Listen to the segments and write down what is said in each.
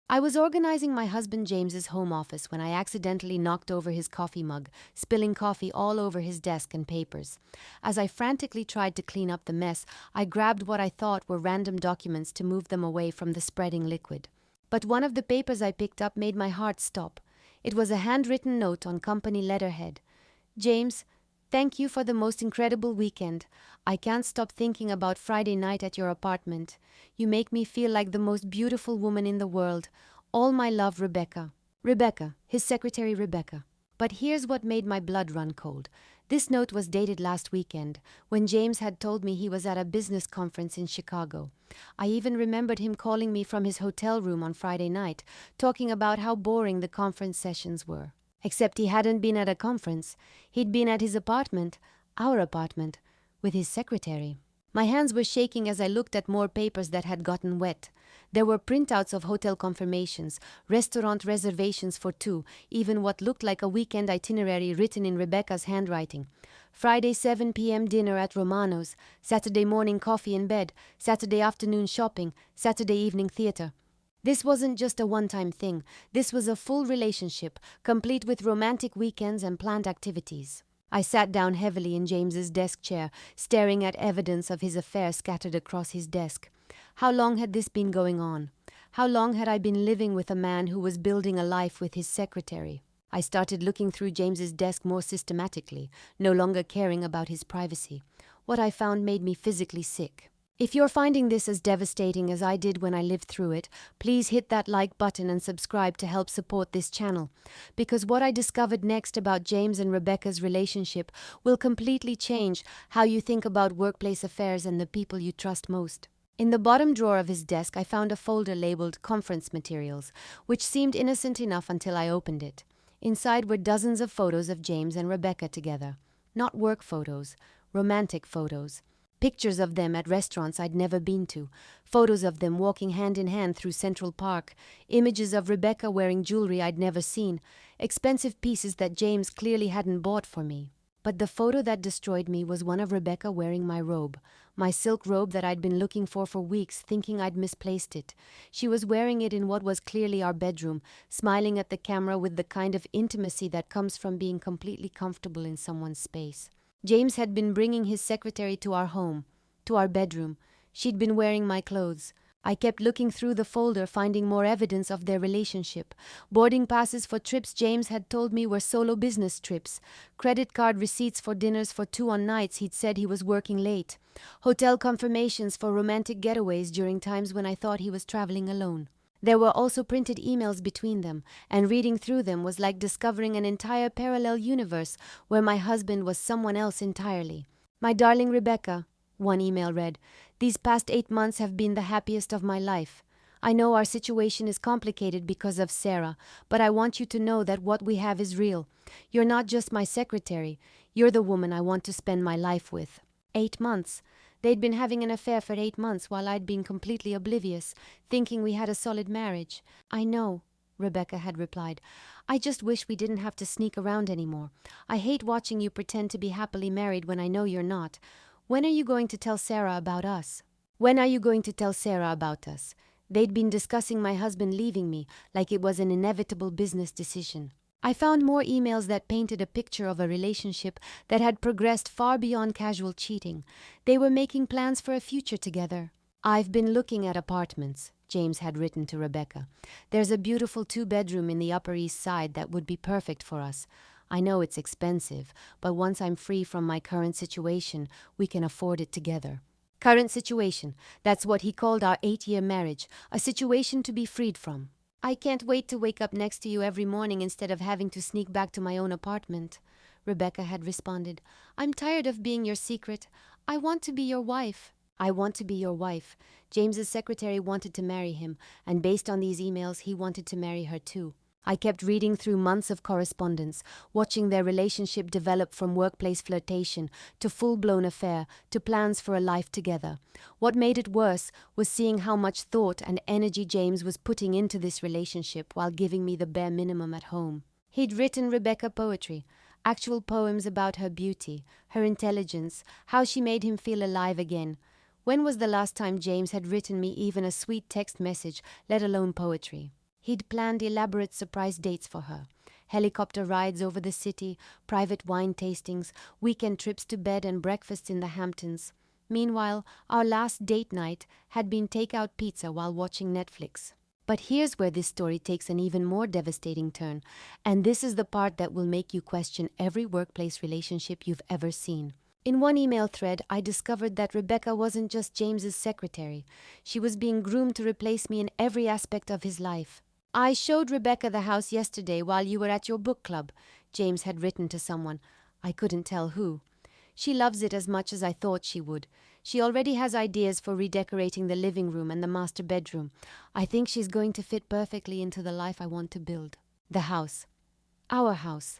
I was organizing my husband James's home office when I accidentally knocked over his coffee mug, spilling coffee all over his desk and papers. As I frantically tried to clean up the mess, I grabbed what I thought were random documents to move them away from the spreading liquid. But one of the papers I picked up made my heart stop. It was a handwritten note on company letterhead. James, thank you for the most incredible weekend. I can't stop thinking about Friday night at your apartment. You make me feel like the most beautiful woman in the world. All my love, Rebecca. Rebecca, his secretary Rebecca. But here's what made my blood run cold. This note was dated last weekend, when James had told me he was at a business conference in Chicago. I even remembered him calling me from his hotel room on Friday night, talking about how boring the conference sessions were. Except he hadn't been at a conference. He'd been at his apartment, our apartment, with his secretary. My hands were shaking as I looked at more papers that had gotten wet. There were printouts of hotel confirmations, restaurant reservations for two, even what looked like a weekend itinerary written in Rebecca's handwriting. Friday 7 p.m. dinner at Romano's, Saturday morning coffee in bed, Saturday afternoon shopping, Saturday evening theater. This wasn't just a one-time thing. This was a full relationship, complete with romantic weekends and planned activities. I sat down heavily in James's desk chair, staring at evidence of his affair scattered across his desk. How long had this been going on? How long had I been living with a man who was building a life with his secretary? I started looking through James's desk more systematically, no longer caring about his privacy. What I found made me physically sick. If you're finding this as devastating as I did when I lived through it, please hit that like button and subscribe to help support this channel. Because what I discovered next about James and Rebecca's relationship will completely change how you think about workplace affairs and the people you trust most. In the bottom drawer of his desk, I found a folder labeled Conference Materials, which seemed innocent enough until I opened it. Inside were dozens of photos of James and Rebecca together. Not work photos, romantic photos. Pictures of them at restaurants I'd never been to, photos of them walking hand in hand through Central Park, images of Rebecca wearing jewelry I'd never seen, expensive pieces that James clearly hadn't bought for me. But the photo that destroyed me was one of Rebecca wearing my robe, my silk robe that I'd been looking for weeks, thinking I'd misplaced it. She was wearing it in what was clearly our bedroom, smiling at the camera with the kind of intimacy that comes from being completely comfortable in someone's space. James had been bringing his secretary to our home, to our bedroom. She'd been wearing my clothes. I kept looking through the folder, finding more evidence of their relationship. Boarding passes for trips James had told me were solo business trips. Credit card receipts for dinners for two on nights he'd said he was working late. Hotel confirmations for romantic getaways during times when I thought he was traveling alone. There were also printed emails between them, and reading through them was like discovering an entire parallel universe where my husband was someone else entirely. My darling Rebecca, one email read, these past 8 months have been the happiest of my life. I know our situation is complicated because of Sarah, but I want you to know that what we have is real. You're not just my secretary. You're the woman I want to spend my life with. 8 months. They'd been having an affair for 8 months while I'd been completely oblivious, thinking we had a solid marriage. I know, Rebecca had replied. I just wish we didn't have to sneak around anymore. I hate watching you pretend to be happily married when I know you're not. When are you going to tell Sarah about us? When are you going to tell Sarah about us? They'd been discussing my husband leaving me, like it was an inevitable business decision. I found more emails that painted a picture of a relationship that had progressed far beyond casual cheating. They were making plans for a future together. I've been looking at apartments, James had written to Rebecca. There's a beautiful 2-bedroom in the Upper East Side that would be perfect for us. I know it's expensive, but once I'm free from my current situation, we can afford it together. Current situation, that's what he called our 8-year marriage, a situation to be freed from. I can't wait to wake up next to you every morning instead of having to sneak back to my own apartment, Rebecca had responded. I'm tired of being your secret. I want to be your wife. I want to be your wife. James's secretary wanted to marry him, and based on these emails, he wanted to marry her too. I kept reading through months of correspondence, watching their relationship develop from workplace flirtation to full-blown affair to plans for a life together. What made it worse was seeing how much thought and energy James was putting into this relationship while giving me the bare minimum at home. He'd written Rebecca poetry, actual poems about her beauty, her intelligence, how she made him feel alive again. When was the last time James had written me even a sweet text message, let alone poetry? He'd planned elaborate surprise dates for her. Helicopter rides over the city, private wine tastings, weekend trips to bed and breakfasts in the Hamptons. Meanwhile, our last date night had been takeout pizza while watching Netflix. But here's where this story takes an even more devastating turn, and this is the part that will make you question every workplace relationship you've ever seen. In one email thread, I discovered that Rebecca wasn't just James's secretary. She was being groomed to replace me in every aspect of his life. "I showed Rebecca the house yesterday while you were at your book club," James had written to someone. I couldn't tell who. "She loves it as much as I thought she would. She already has ideas for redecorating the living room and the master bedroom. I think she's going to fit perfectly into the life I want to build." The house. Our house.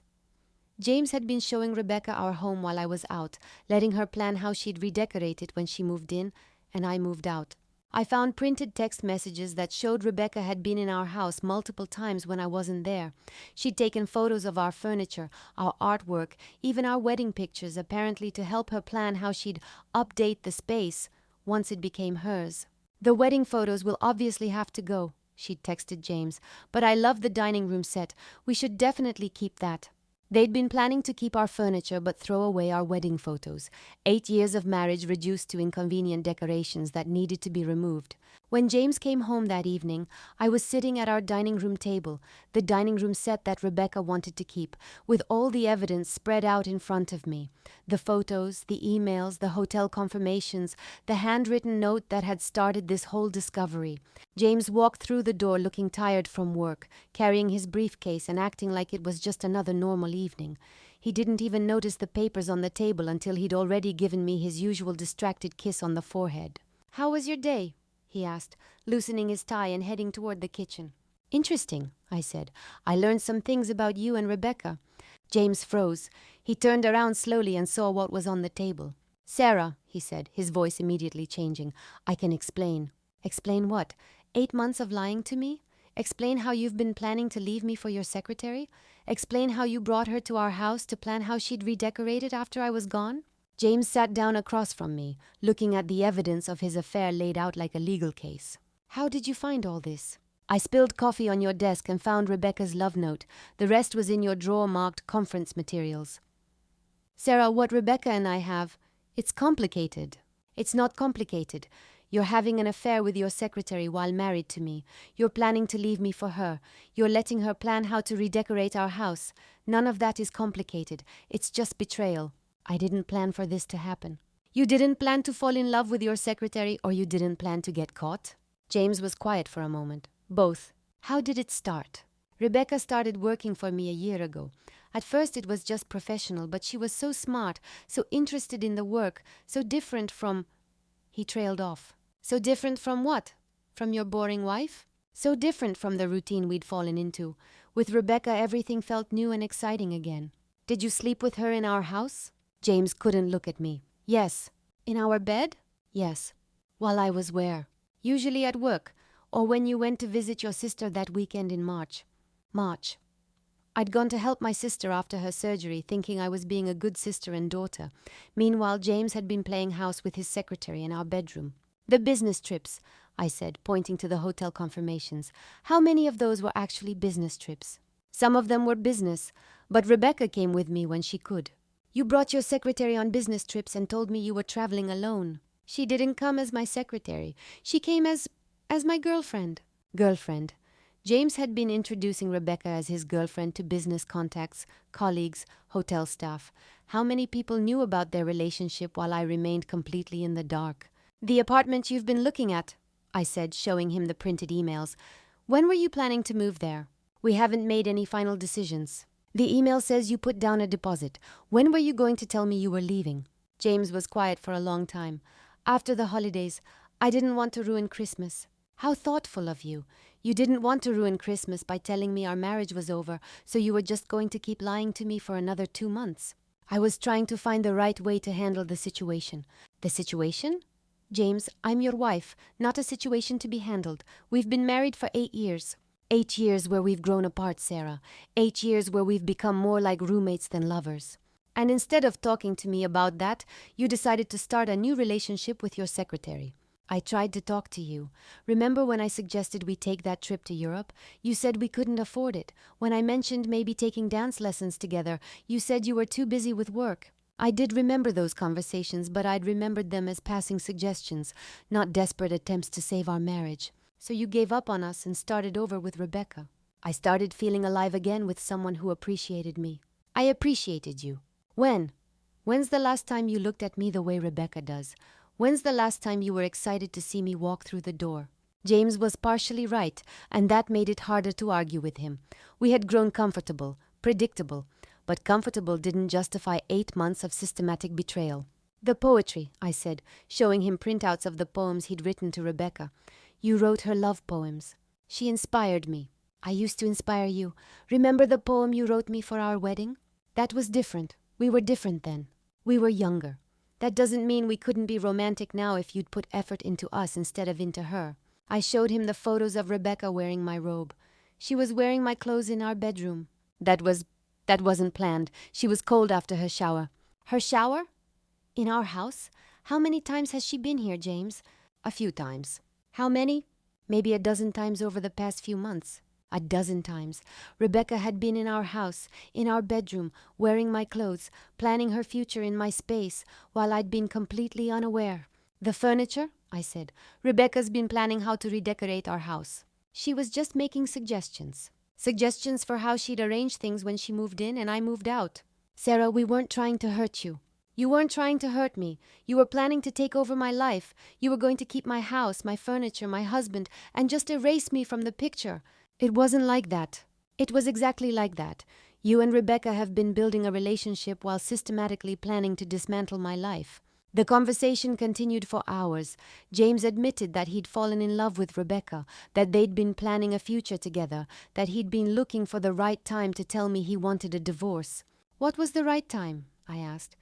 James had been showing Rebecca our home while I was out, letting her plan how she'd redecorate it when she moved in, and I moved out. I found printed text messages that showed Rebecca had been in our house multiple times when I wasn't there. She'd taken photos of our furniture, our artwork, even our wedding pictures, apparently to help her plan how she'd update the space once it became hers. "The wedding photos will obviously have to go," she'd texted James, "but I love the dining room set. We should definitely keep that." They'd been planning to keep our furniture but throw away our wedding photos. 8 years of marriage reduced to inconvenient decorations that needed to be removed. When James came home that evening, I was sitting at our dining room table, the dining room set that Rebecca wanted to keep, with all the evidence spread out in front of me. The photos, the emails, the hotel confirmations, the handwritten note that had started this whole discovery. James walked through the door looking tired from work, carrying his briefcase and acting like it was just another normal evening. He didn't even notice the papers on the table until he'd already given me his usual distracted kiss on the forehead. "How was your day?" he asked, loosening his tie and heading toward the kitchen. "Interesting," I said. "I learned some things about you and Rebecca." James froze. He turned around slowly and saw what was on the table. "Sarah," he said, his voice immediately changing, "I can explain." "Explain what? 8 months of lying to me? Explain how you've been planning to leave me for your secretary? Explain how you brought her to our house to plan how she'd redecorate it after I was gone?" James sat down across from me, looking at the evidence of his affair laid out like a legal case. "How did you find all this?" "I spilled coffee on your desk and found Rebecca's love note. The rest was in your drawer marked conference materials." "Sarah, what Rebecca and I have, it's complicated." "It's not complicated. You're having an affair with your secretary while married to me. You're planning to leave me for her. You're letting her plan how to redecorate our house. None of that is complicated. It's just betrayal. I didn't plan for this to happen." "You didn't plan to fall in love with your secretary, or you didn't plan to get caught?" James was quiet for a moment. "Both." "How did it start?" "Rebecca started working for me a year ago. At first it was just professional, but she was so smart, so interested in the work, so different from—" He trailed off. "So different from what? From your boring wife?" "So different from the routine we'd fallen into. With Rebecca, everything felt new and exciting again." "Did you sleep with her in our house?" James couldn't look at me. "Yes." "In our bed?" "Yes." "While I was where?" "Usually at work, or when you went to visit your sister that weekend in March." "March." I'd gone to help my sister after her surgery, thinking I was being a good sister and daughter. Meanwhile, James had been playing house with his secretary in our bedroom. "The business trips," I said, pointing to the hotel confirmations. "How many of those were actually business trips?" "Some of them were business, but Rebecca came with me when she could." "You brought your secretary on business trips and told me you were traveling alone." "She didn't come as my secretary. She came as my girlfriend." "Girlfriend." James had been introducing Rebecca as his girlfriend to business contacts, colleagues, hotel staff. How many people knew about their relationship while I remained completely in the dark? "The apartment you've been looking at," I said, showing him the printed emails. "When were you planning to move there?" "We haven't made any final decisions." "The email says you put down a deposit. When were you going to tell me you were leaving?" James was quiet for a long time. "After the holidays. I didn't want to ruin Christmas." "How thoughtful of you. You didn't want to ruin Christmas by telling me our marriage was over, so you were just going to keep lying to me for another 2 months." "I was trying to find the right way to handle the situation." "The situation?" "James, I'm your wife, not a situation to be handled. We've been married for 8 years. 8 years where we've grown apart, Sarah. 8 years where we've become more like roommates than lovers. And instead of talking to me about that, you decided to start a new relationship with your secretary." I tried to talk to you. Remember when I suggested we take that trip to Europe? You said we couldn't afford it. When I mentioned maybe taking dance lessons together, you said you were too busy with work. I did remember those conversations, but I'd remembered them as passing suggestions, not desperate attempts to save our marriage. So you gave up on us and started over with Rebecca. I started feeling alive again with someone who appreciated me. I appreciated you. When? When's the last time you looked at me the way Rebecca does? When's the last time you were excited to see me walk through the door? James was partially right, and that made it harder to argue with him. We had grown comfortable, predictable, but comfortable didn't justify 8 months of systematic betrayal. The poetry, I said, showing him printouts of the poems he'd written to Rebecca. You wrote her love poems. She inspired me. I used to inspire you. Remember the poem you wrote me for our wedding? That was different. We were different then. We were younger. That doesn't mean we couldn't be romantic now if you'd put effort into us instead of into her. I showed him the photos of Rebecca wearing my robe. She was wearing my clothes in our bedroom. That wasn't planned. She was cold after her shower. Her shower? In our house? How many times has she been here, James? A few times. How many? Maybe a dozen times over the past few months. A dozen times. Rebecca had been in our house, in our bedroom, wearing my clothes, planning her future in my space, while I'd been completely unaware. The furniture? I said. Rebecca's been planning how to redecorate our house. She was just making suggestions. Suggestions for how she'd arrange things when she moved in and I moved out. Sarah, we weren't trying to hurt you. You weren't trying to hurt me. You were planning to take over my life. You were going to keep my house, my furniture, my husband, and just erase me from the picture. It wasn't like that. It was exactly like that. You and Rebecca have been building a relationship while systematically planning to dismantle my life. The conversation continued for hours. James admitted that he'd fallen in love with Rebecca, that they'd been planning a future together, that he'd been looking for the right time to tell me he wanted a divorce. What was the right time? I asked.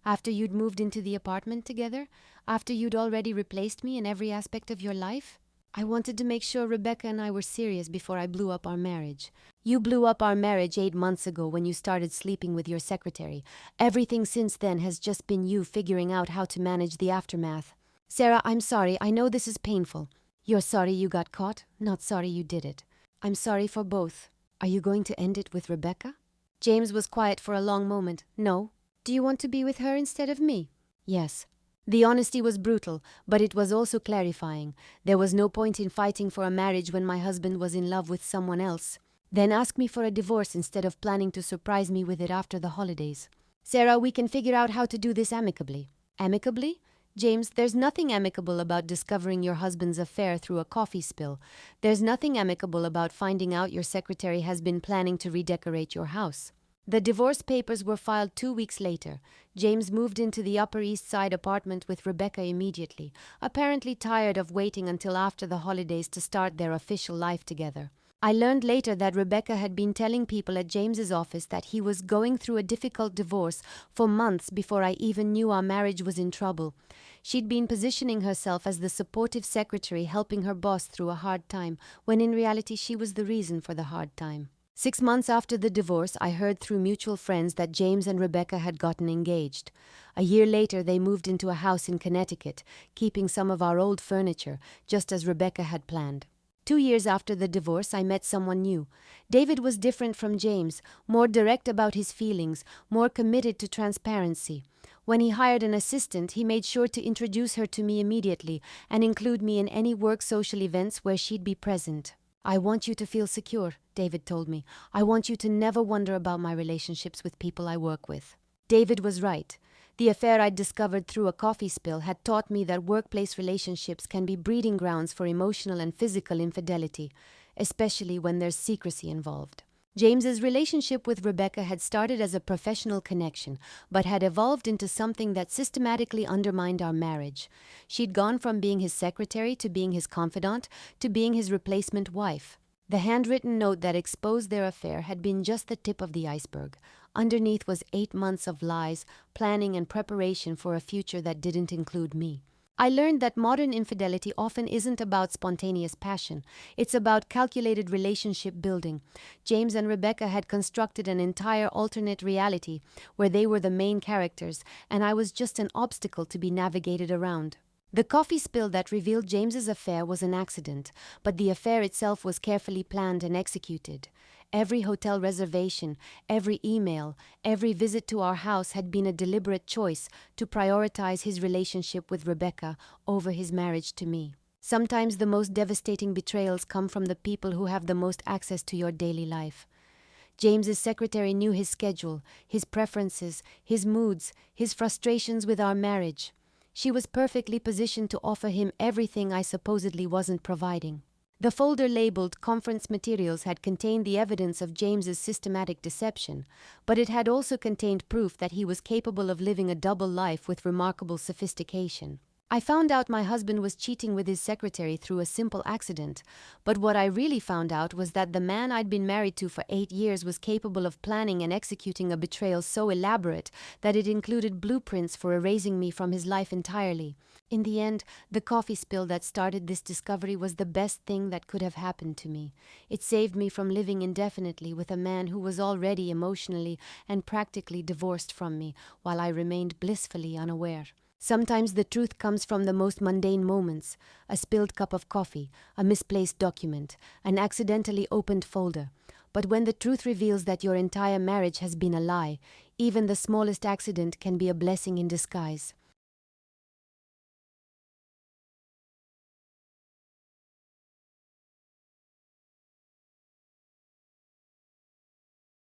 After you'd moved into the apartment together? After you'd already replaced me in every aspect of your life? I wanted to make sure Rebecca and I were serious before I blew up our marriage. You blew up our marriage 8 months ago when you started sleeping with your secretary. Everything since then has just been you figuring out how to manage the aftermath. Sarah, I'm sorry. I know this is painful. You're sorry you got caught, not sorry you did it. I'm sorry for both. Are you going to end it with Rebecca? James was quiet for a long moment. No. Do you want to be with her instead of me? Yes. The honesty was brutal, but it was also clarifying. There was no point in fighting for a marriage when my husband was in love with someone else. Then ask me for a divorce instead of planning to surprise me with it after the holidays. Sarah, we can figure out how to do this amicably. Amicably? James, there's nothing amicable about discovering your husband's affair through a coffee spill. There's nothing amicable about finding out your secretary has been planning to redecorate your house. The divorce papers were filed 2 weeks later. James moved into the Upper East Side apartment with Rebecca immediately, apparently tired of waiting until after the holidays to start their official life together. I learned later that Rebecca had been telling people at James's office that he was going through a difficult divorce for months before I even knew our marriage was in trouble. She'd been positioning herself as the supportive secretary helping her boss through a hard time, when in reality she was the reason for the hard time. 6 months after the divorce, I heard through mutual friends that James and Rebecca had gotten engaged. A year later, they moved into a house in Connecticut, keeping some of our old furniture, just as Rebecca had planned. 2 years after the divorce, I met someone new. David was different from James, more direct about his feelings, more committed to transparency. When he hired an assistant, he made sure to introduce her to me immediately and include me in any work social events where she'd be present. I want you to feel secure, David told me. I want you to never wonder about my relationships with people I work with. David was right. The affair I'd discovered through a coffee spill had taught me that workplace relationships can be breeding grounds for emotional and physical infidelity, especially when there's secrecy involved. James's relationship with Rebecca had started as a professional connection, but had evolved into something that systematically undermined our marriage. She'd gone from being his secretary to being his confidant to being his replacement wife. The handwritten note that exposed their affair had been just the tip of the iceberg. Underneath was 8 months of lies, planning and preparation for a future that didn't include me. I learned that modern infidelity often isn't about spontaneous passion. It's about calculated relationship building. James and Rebecca had constructed an entire alternate reality where they were the main characters, and I was just an obstacle to be navigated around. The coffee spill that revealed James's affair was an accident, but the affair itself was carefully planned and executed. Every hotel reservation, every email, every visit to our house had been a deliberate choice to prioritize his relationship with Rebecca over his marriage to me. Sometimes the most devastating betrayals come from the people who have the most access to your daily life. James's secretary knew his schedule, his preferences, his moods, his frustrations with our marriage. She was perfectly positioned to offer him everything I supposedly wasn't providing. The folder labeled Conference Materials had contained the evidence of James's systematic deception, but it had also contained proof that he was capable of living a double life with remarkable sophistication. I found out my husband was cheating with his secretary through a simple accident, but what I really found out was that the man I'd been married to for 8 years was capable of planning and executing a betrayal so elaborate that it included blueprints for erasing me from his life entirely. In the end, the coffee spill that started this discovery was the best thing that could have happened to me. It saved me from living indefinitely with a man who was already emotionally and practically divorced from me, while I remained blissfully unaware. Sometimes the truth comes from the most mundane moments: a spilled cup of coffee, a misplaced document, an accidentally opened folder. But when the truth reveals that your entire marriage has been a lie, even the smallest accident can be a blessing in disguise.